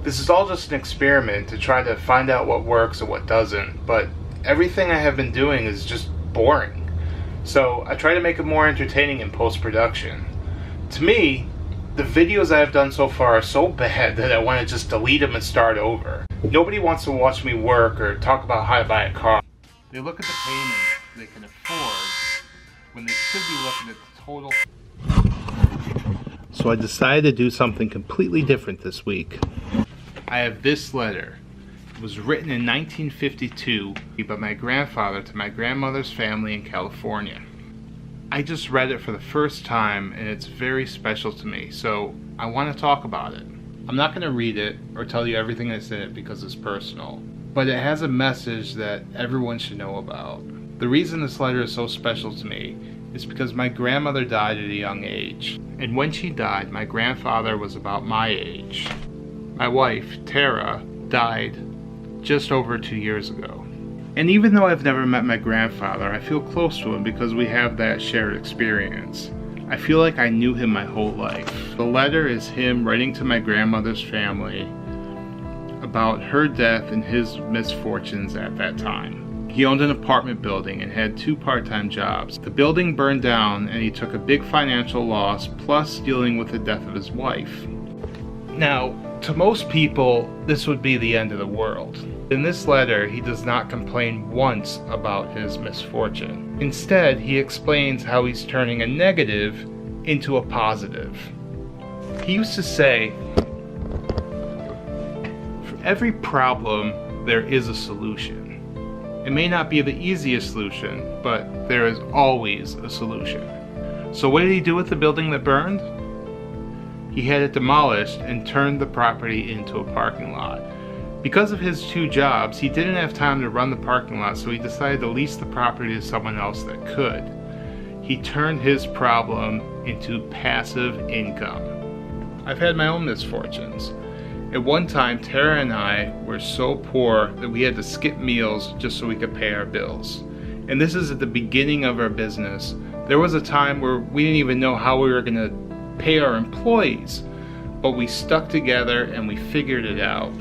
This is all just an experiment to try to find out what works and what doesn't, but everything I have been doing is just boring. So I try to make it more entertaining in post-production. To me, the videos I have done so far are so bad that I want to just delete them and start over. Nobody wants to watch me work or talk about how to buy a car. They look at the payments they can afford when they should be looking at the total. So I decided to do something completely different this week. I have this letter. It was written in 1952 by my grandfather to my grandmother's family in California. I just read it for the first time and it's very special to me, so I want to talk about it. I'm not going to read it or tell you everything that's in it because it's personal, but it has a message that everyone should know about. The reason this letter is so special to me is because my grandmother died at a young age, and when she died, my grandfather was about my age. My wife, Tara, died just over 2 years ago. And even though I've never met my grandfather, I feel close to him because we have that shared experience. I feel like I knew him my whole life. The letter is him writing to my grandmother's family about her death and his misfortunes at that time. He owned an apartment building and had 2 part-time jobs. The building burned down and he took a big financial loss, plus dealing with the death of his wife. Now, to most people, this would be the end of the world. In this letter, he does not complain once about his misfortune. Instead, he explains how he's turning a negative into a positive. He used to say, for every problem, there is a solution. It may not be the easiest solution, but there is always a solution. So what did he do with the building that burned? He had it demolished and turned the property into a parking lot. Because of his 2 jobs, he didn't have time to run the parking lot, so he decided to lease the property to someone else that could. He turned his problem into passive income. I've had my own misfortunes. At one time, Tara and I were so poor that we had to skip meals just so we could pay our bills. And this is at the beginning of our business. There was a time where we didn't even know how we were going to pay our employees, but we stuck together and we figured it out.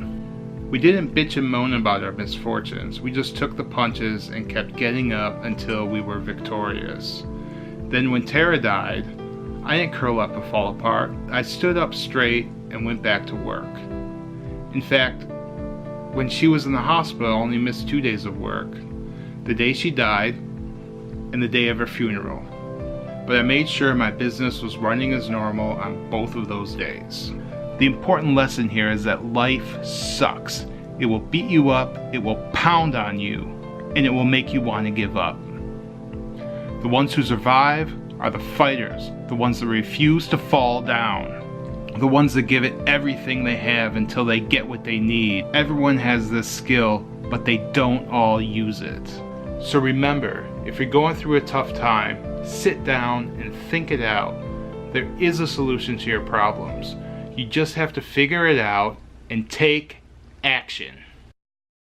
We didn't bitch and moan about our misfortunes. We just took the punches and kept getting up until we were victorious. Then when Tara died, I didn't curl up and fall apart. I stood up straight and went back to work. In fact, when she was in the hospital, I only missed 2 days of work. The day she died and the day of her funeral. But I made sure my business was running as normal on both of those days. The important lesson here is that life sucks. It will beat you up, it will pound on you, and it will make you want to give up. The ones who survive are the fighters, the ones that refuse to fall down, the ones that give it everything they have until they get what they need. Everyone has this skill, but they don't all use it. So remember, if you're going through a tough time, sit down and think it out. There is a solution to your problems. You just have to figure it out and take action.